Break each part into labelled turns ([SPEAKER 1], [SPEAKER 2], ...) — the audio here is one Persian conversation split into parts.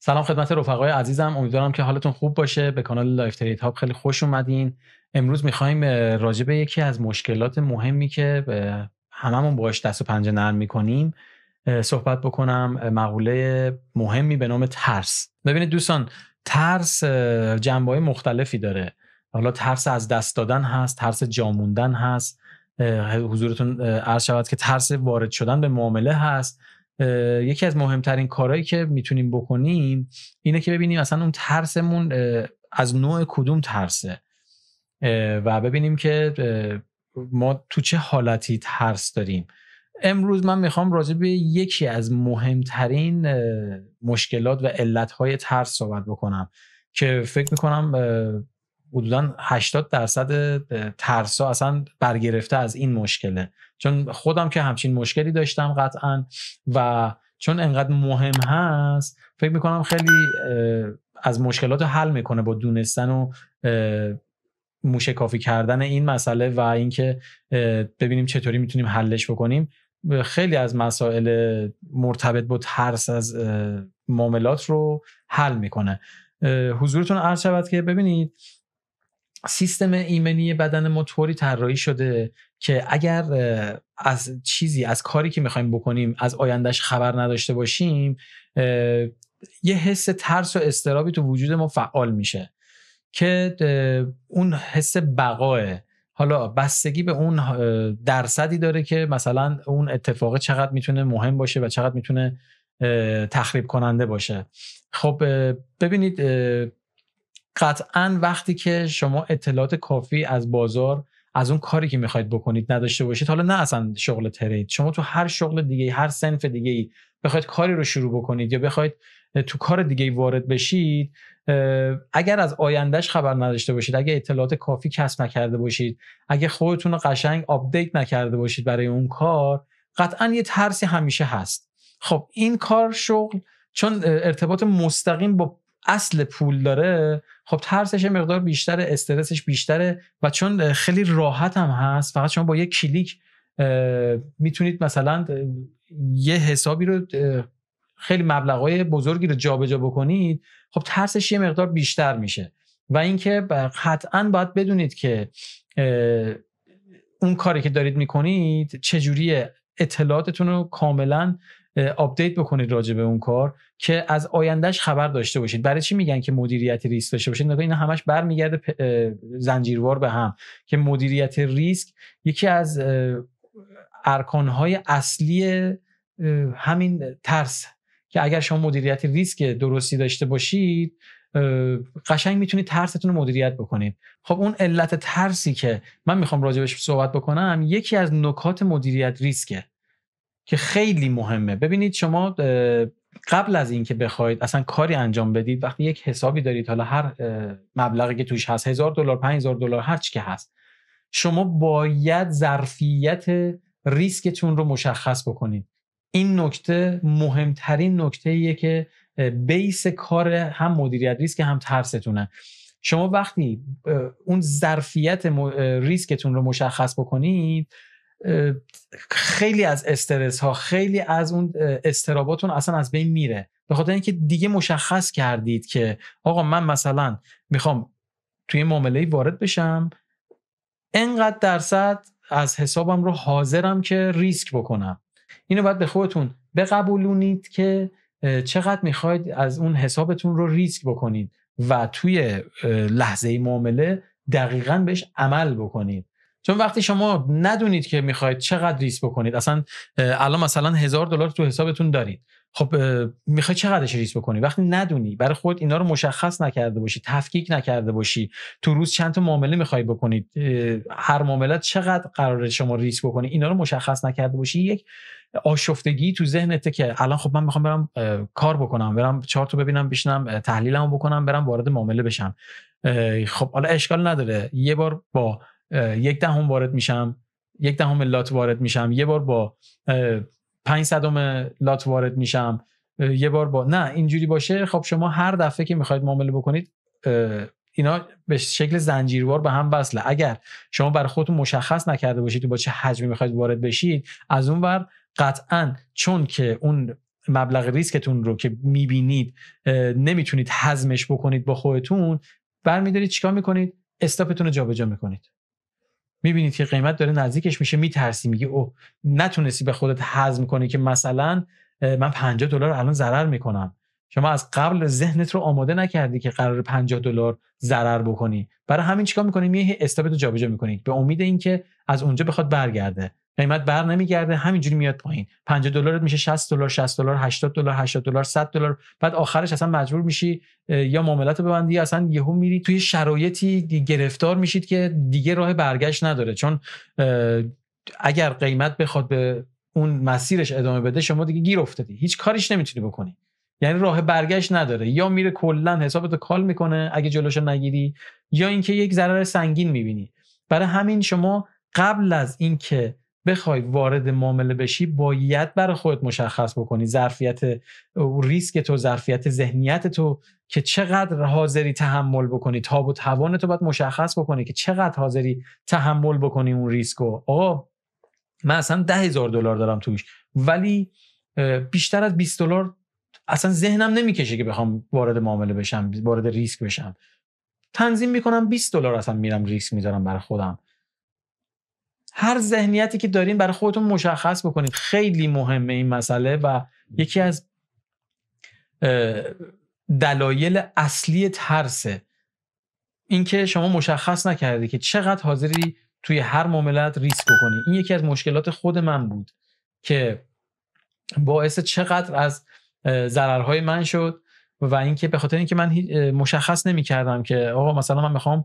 [SPEAKER 1] سلام خدمت رفقای عزیزم، امیدوارم که حالتون خوب باشه. به کانال لایف ترید هاب خیلی خوش اومدین. امروز می‌خوایم راجع به یکی از مشکلات مهمی که هممون باهاش دست و پنجه نرم می‌کنیم صحبت بکنم. مقوله مهمی به نام ترس. ببینید دوستان، ترس جنبه‌های مختلفی داره. حالا ترس از دست دادن هست، ترس جا موندن هست، حضورتون عرض شود که ترس وارد شدن به معامله هست. یکی از مهمترین کارهایی که میتونیم بکنیم اینه که ببینیم اصلا اون ترسمون از نوع کدوم ترسه و ببینیم که ما تو چه حالتی ترس داریم. امروز من میخوام راجع به یکی از مهمترین مشکلات و علتهای ترس صحبت بکنم که فکر میکنم حدوداً 80% ترسا اصلا برگرفته از این مشکله، چون خودم که همچین مشکلی داشتم قطعاً و چون انقدر مهم هست فکر میکنم خیلی از مشکلات رو حل میکنه با دونستن و موشکافی کردن این مسئله و اینکه ببینیم چطوری میتونیم حلش بکنیم. خیلی از مسائل مرتبط با ترس از معاملات رو حل میکنه. حضورتون عرض شود که ببینید سیستم ایمنی بدن ما طوری طراحی شده که اگر از چیزی، از کاری که میخوایم بکنیم، از آیندهش خبر نداشته باشیم، یه حس ترس و اضطرابی تو وجود ما فعال میشه که اون حس بقاه. حالا بستگی به اون درصدی داره که مثلا اون اتفاق چقدر میتونه مهم باشه و چقدر میتونه تخریب کننده باشه. خب ببینید، قطعاً وقتی که شما اطلاعات کافی از بازار، از اون کاری که میخواید بکنید نداشته باشید، حالا نه اصلا شغل ترید، شما تو هر شغل دیگه، هر صنف دیگه بخواید کاری رو شروع بکنید یا بخواید تو کار دیگه وارد بشید، اگر از آیندهش خبر نداشته باشید، اگه اطلاعات کافی کسب نکرده باشید، اگه خودتون رو قشنگ آپدیت نکرده باشید برای اون کار، قطعاً یه ترسی همیشه هست. خب این کار، شغل، چون ارتباط مستقیم با اصل پول داره، خب ترسش مقدار بیشتره، استرسش بیشتره و چون خیلی راحت هم هست، فقط شما با یک کلیک میتونید مثلا یه حسابی رو، خیلی مبلغای بزرگی رو جابجا بکنید، خب ترسش یه مقدار بیشتر میشه. و اینکه قطعاً باید بدونید که اون کاری که دارید میکنید چجوریه، اطلاعاتتون رو کاملاً آپدیت بکنید راجع به اون کار که از آیندهش خبر داشته باشید. برای چی میگن که مدیریت ریسک داشته باشید؟ نگاه اینا همش برمیگرده زنجیروار به هم، که مدیریت ریسک یکی از ارکانهای اصلی همین ترس، که اگر شما مدیریت ریسک درستی داشته باشید قشنگ میتونید ترستون رو مدیریت بکنید. خب اون علت ترسی که من میخوام راجعش صحبت بکنم یکی از نکات مدیریت ریسکه که خیلی مهمه. ببینید شما قبل از این که بخواید اصلا کاری انجام بدید، وقتی یک حسابی دارید، حالا هر مبلغی که توش هست، $1000، $5000، هر چی که هست، شما باید ظرفیت ریسکتون رو مشخص بکنید. این نکته مهمترین نکته‌ایه که بیس کار هم مدیریت ریسک هم ترستونه. شما وقتی اون ظرفیت ریسکتون رو مشخص بکنید، خیلی از استرس ها، خیلی از اون استراباتون اصلا از بین میره، به خاطر اینکه دیگه مشخص کردید که آقا من مثلا میخوام توی معامله وارد بشم، انقدر درصد از حسابم رو حاضرم که ریسک بکنم. اینو باید به خودتون بقبولونید که چقدر میخواید از اون حسابتون رو ریسک بکنید و توی لحظه معامله دقیقاً بهش عمل بکنید. چون وقتی شما ندونید که میخواید چقدر ریسک بکنید، اصلا الان مثلا $1000 تو حسابتون دارید، خب میخواید چقدرش ریسک بکنید؟ وقتی ندونی، برای خود اینا رو مشخص نکرده باشی، تفکیک نکرده باشی، تو روز چند تا معامله میخوای بکنید، هر معامله چقدر قراره شما ریسک بکنید، اینا رو مشخص نکرده باشی، یک آشفتگی تو ذهنته که الان خب من میخوام برم کار بکنم، برم چارتو ببینم، بشینم تحلیلمو بکنم، برم وارد معامله بشم. خب حالا اشکال نداره، یه بار با 0.1 وارد میشم، 0.1 لات وارد میشم، یه بار با 0.05 لات وارد میشم، یه بار با، نه اینجوری باشه، خب شما هر دفعه که میخواید معامله بکنید اینا به شکل زنجیروار به هم وصله. اگر شما برای خودتون مشخص نکرده باشید با چه حجمی میخواید وارد بشید، از اون ور قطعاً چون که اون مبلغ ریسکتون رو که میبینید نمیتونید هضمش بکنید با خودتون، برمیدارید چیکار میکنید؟ استاپتون رو جابجا میکنید. میبینید که قیمت داره نزدیکش میشه، میترسی، میگی اوه، نتونستی به خودت هضم کنی که مثلا من $50 الان ضرر میکنم. شما از قبل ذهنت رو آماده نکردی که قرار $50 ضرر بکنی، برای همین چیکار میکنی؟ میای استاپت رو جابجا میکنی به امید اینکه از اونجا بخواد برگرده. قیمت بر نمیگرده، همینجوری میاد پایین. $50 میشه $60، $60، $80، $80، $100. بعد آخرش اصلا مجبور میشی یا معاملات رو ببندی، اصلا یهو میری توی شرایطی گرفتار میشید که دیگه راه برگشت نداره. چون اگر قیمت بخواد به اون مسیرش ادامه بده، شما دیگه گیر افتادی، هیچ کاریش نمیتونی بکنی. یعنی راه برگشت نداره، یا میره کلا حسابتو کال میکنه اگه جلوشو نگیری، یا اینکه یک ضرر سنگین میبینی. برای همین شما قبل از اینکه بخوای وارد معامله بشی، باید برای خودت مشخص بکنی ظرفیت ریسک تو، ظرفیت ذهنیت تو، که چقدر حاضری تحمل بکنی. تاب و توان تو باید مشخص بکنی که چقدر حاضری تحمل بکنی اون ریسکو. آقا من اصلا $10,000 دارم توش، ولی بیشتر از $20 اصلا ذهنم نمیکشه که بخوام وارد معامله بشم، وارد ریسک بشم. تنظیم میکنم $20 اصلا میرم ریسک میذارم برای خودم. هر ذهنیتی که دارین برای خودتون مشخص بکنید. خیلی مهمه این مسئله و یکی از دلایل اصلی ترسه این که شما مشخص نکردی که چقدر حاضری توی هر معاملت ریسک بکنی. این یکی از مشکلات خود من بود که باعث چقدر از ضررهای من شد، و اینکه به خاطر اینکه من مشخص نمی‌کردم که آقا مثلا من میخوام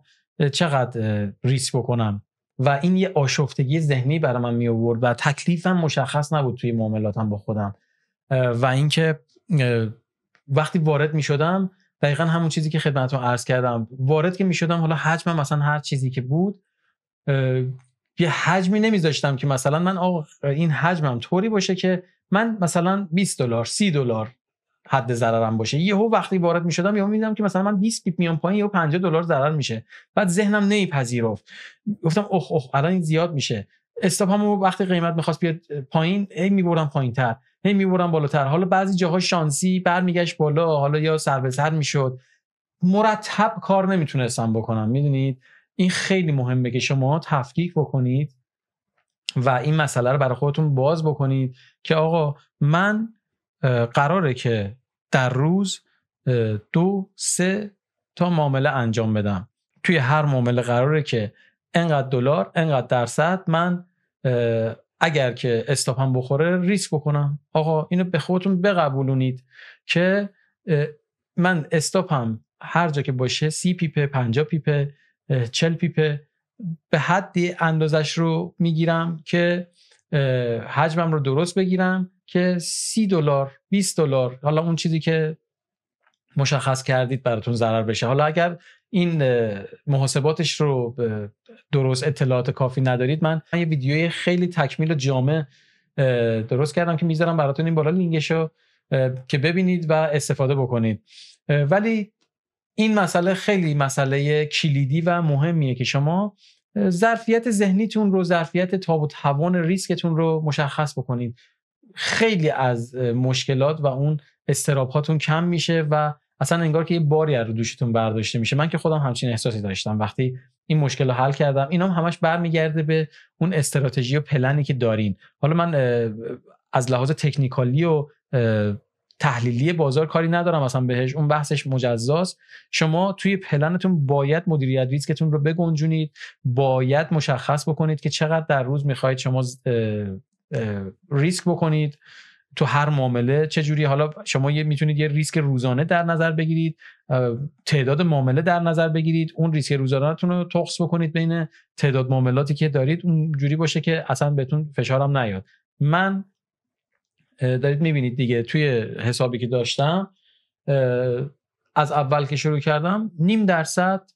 [SPEAKER 1] چقدر ریسک بکنم، و این یه آشفتگی ذهنی برای من می آورد و تکلیفم مشخص نبود توی معاملاتم با خودم. و اینکه وقتی وارد می شدم، دقیقا همون چیزی که خدمتتون عرض کردم، وارد که می شدم، حالا حجمم مثلا هر چیزی که بود، یه حجمی نمیذاشتم که مثلا من آقا این حجمم طوری باشه که من مثلا $20 $30 حد ضررم باشه. یهو وقتی وارد میشدم یهو میدیدم که مثلا من 20 پیپ میام پایین، یهو $50 ضرر میشه. بعد ذهنم نمیپذیرفت، گفتم اوه الان این زیاد میشه. استاپمو وقتی قیمت میخواست بیاد پایین، هی میبرم پایینتر، هی میبرم بالاتر. حالا بعضی جاها شانسی برمیگشت بالا، حالا یا سر به سر میشد. مرتب کار نمیتونستم بکنم. میدونید این خیلی مهمه که شما تفکیک بکنید و این مسئله رو برای خودتون باز بکنید که آقا من قراره که در روز 2-3 تا معامله انجام بدم. توی هر معامله قراره که انقدر دلار، انقدر درصد من اگر که استاپم بخوره ریسک بکنم. آقا اینو به خودتون بقبولونید که من استاپم هر جا که باشه 30 پیپه، 50 پیپه، 40 پیپه، به حدی اندازش رو میگیرم که حجمم رو درست بگیرم که $30 $20 حالا اون چیزی که مشخص کردید براتون ضرر بشه. حالا اگر این محاسباتش رو درست اطلاعات کافی ندارید، من یه ویدیوی خیلی تکمیل و جامع درست کردم که میذارم براتون این بالا لینکشو که ببینید و استفاده بکنید. ولی این مسئله خیلی مسئله کلیدی و مهمیه که شما ظرفیت ذهنیتون رو، ظرفیت تاب و توان ریسکتون رو مشخص بکنید. خیلی از مشکلات و اون استراب‌هاتون کم میشه و اصلا انگار که یه باری از رو دوشتون برداشته میشه. من که خودم همچین احساسی داشتم وقتی این مشکل رو حل کردم. اینا همش برمیگرده به اون استراتژی و پلنی که دارین. حالا من از لحاظ تکنیکالی و تحلیلی بازار کاری ندارم اصلا بهش، اون بحثش مجزاست. شما توی پلنتون باید مدیریت ریسکتون رو بگنجونید، باید مشخص بکنید که چقدر در روز میخواید شما ریسک بکنید تو هر معامله چجوری. حالا شما میتونید یه ریسک روزانه در نظر بگیرید، تعداد معامله در نظر بگیرید، اون ریسک روزانه‌تون رو تقسیم بکنید بین تعداد معاملاتی که دارید، اونجوری باشه که اصلا بهتون فشارم نیاد. من دارید میبینید دیگه توی حسابی که داشتم از اول که شروع کردم 0.5%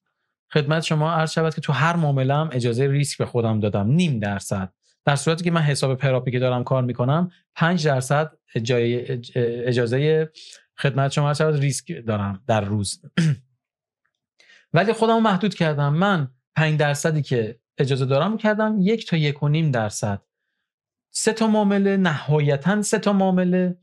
[SPEAKER 1] خدمت شما عرض شود که تو هر معامله‌ام اجازه ریسک به خودم دادم. 0.5%، در صورتی که من حساب پراپی که دارم کار میکنم 5% اجازه خدمت شما عرض شود ریسک دارم در روز. ولی خودمو محدود کردم. من 5% که اجازه دارم کردم 1 تا 1.5%. 3 تا معامله، نهایتاً 3 تا معامله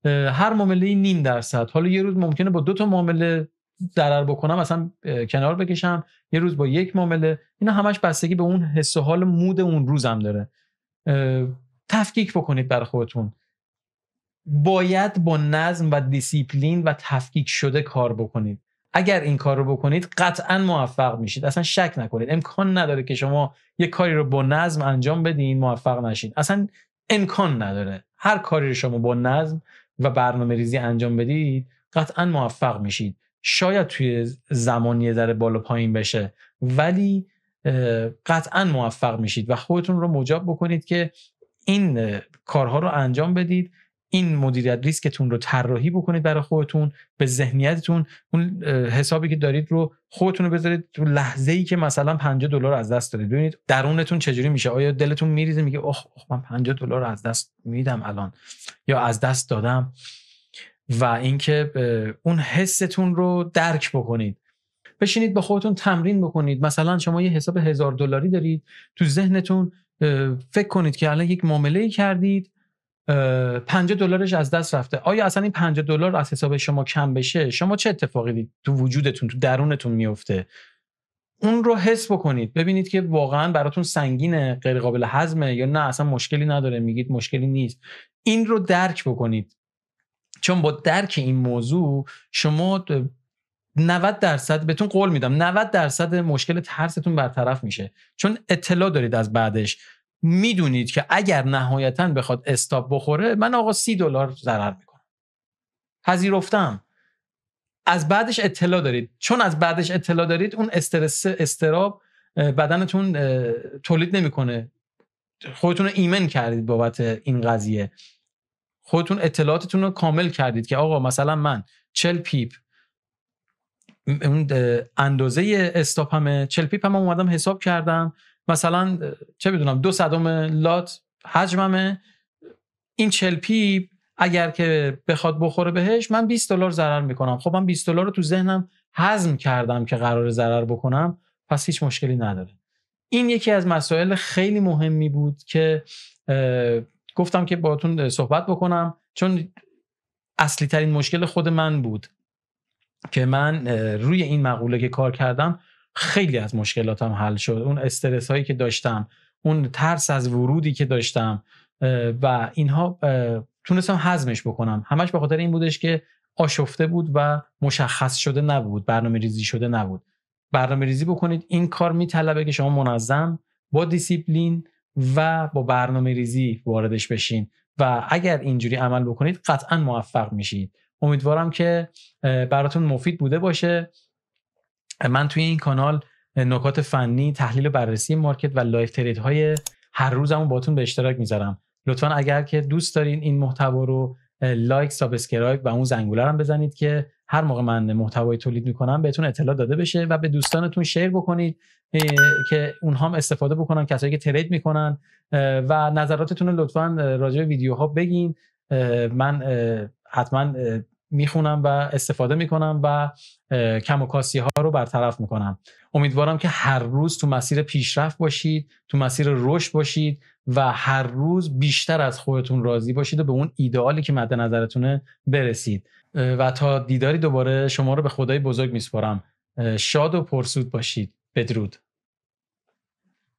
[SPEAKER 1] هر معامله 0.5%. حالا یه روز ممکنه با 2 تا معامله ضرر بکنم مثلا کنار بکشم، یه روز با 1 معامله. اینا همش بستگی به اون حس و حال مود اون روزم داره. تفکیک بکنید برای خودتون. باید با نظم و دیسیپلین و تفکیک شده کار بکنید. اگر این کار رو بکنید قطعا موفق میشید. اصلا شک نکنید. امکان نداره که شما یک کاری رو با نظم انجام بدین موفق نشید. اصلا امکان نداره. هر کاری رو شما با نظم و برنامه‌ریزی انجام بدید قطعا موفق میشید. شاید توی زمان یه ذره بالا پایین بشه ولی قطعا موفق میشید و خودتون رو مجاب بکنید که این کارها رو انجام بدید. این مدیریت ریسکتون رو طراحی بکنید برای خودتون، به ذهنیتتون اون حسابی که دارید رو خودتون رو بذارید تو لحظه‌ای که مثلا $50 از دست دادید. ببینید درونتون چجوری میشه. آیا دلتون میریزه میگه اوه من $50 از دست میدم الان یا از دست دادم؟ و اینکه اون حستون رو درک بکنید. بشینید با خودتون تمرین بکنید. مثلا شما یه حساب $1000 دارید، تو ذهنتون فکر کنید که الان یک معامله کردید، $50 از دست رفته. آیا اصلا این $50 از حساب شما کم بشه شما چه اتفاقی تو وجودتون تو درونتون میفته؟ اون رو حس بکنید، ببینید که واقعا براتون سنگینه، غیر قابل هضمه یا نه اصلا مشکلی نداره، میگید مشکلی نیست. این رو درک بکنید، چون با درک این موضوع شما 90% بهتون قول میدم 90% مشکل ترستون برطرف میشه، چون اطلاع دارید از بعدش. میدونید که اگر نهایتاً بخواد استاپ بخوره من آقا $30 ضرر میکنم، پذیرفتم. از بعدش اطلاع دارید، چون از بعدش اطلاع دارید اون استراب بدنتون تولید نمیکنه. خودتون رو ایمن کردید بابت این قضیه، خودتون اطلاعاتتون رو کامل کردید که آقا مثلا من 40 پیپ اون اندازه استاپمه، 40 پیپ هم اومدم حساب کردم، مثلا چه بدونم 2 صدم لات حجممه، این 40 پیپ اگر که بخواد بخوره بهش من $20 ضرر میکنم. خب من $20 رو تو ذهنم هضم کردم که قرار ضرر بکنم، پس هیچ مشکلی نداره. این یکی از مسائل خیلی مهمی بود که گفتم که باهاتون صحبت بکنم، چون اصلی ترین مشکل خود من بود که من روی این مقوله که کار کردم خیلی از مشکلاتم حل شد. اون استرس هایی که داشتم، اون ترس از ورودی که داشتم و اینها تونستم هضمش بکنم. همش به خاطر این بودش که آشفته بود و مشخص شده نبود، برنامه ریزی شده نبود. برنامه ریزی بکنید. این کار میطلبه که شما منظم با دیسیپلین و با برنامه ریزی واردش بشین و اگر اینجوری عمل بکنید قطعا موفق میشید. امیدوارم که براتون مفید بوده باشه. من توی این کانال نکات فنی، تحلیل و بررسی مارکت و لایو ترید های هر روزمو باهاتون به اشتراک میذارم. لطفاً اگر که دوست دارین این محتوا رو لایک، سابسکرایب و اون زنگوله رو بزنید که هر موقع من محتوای تولید میکنم بهتون اطلاع داده بشه و به دوستانتون شیر بکنید که اونها هم استفاده بکنن، کسایی که ترید میکنن. و نظراتتون رو لطفاً راجع به ویدیوها بگین. من حتما میخونم و استفاده میکنم و کم و کاسی ها رو برطرف میکنم. امیدوارم که هر روز تو مسیر پیشرفت باشید، تو مسیر رشد باشید و هر روز بیشتر از خودتون راضی باشید و به اون ایدئالی که مد نظرتونه برسید. و تا دیداری دوباره شما رو به خدای بزرگ میسپارم. شاد و پرسود باشید. بدرود.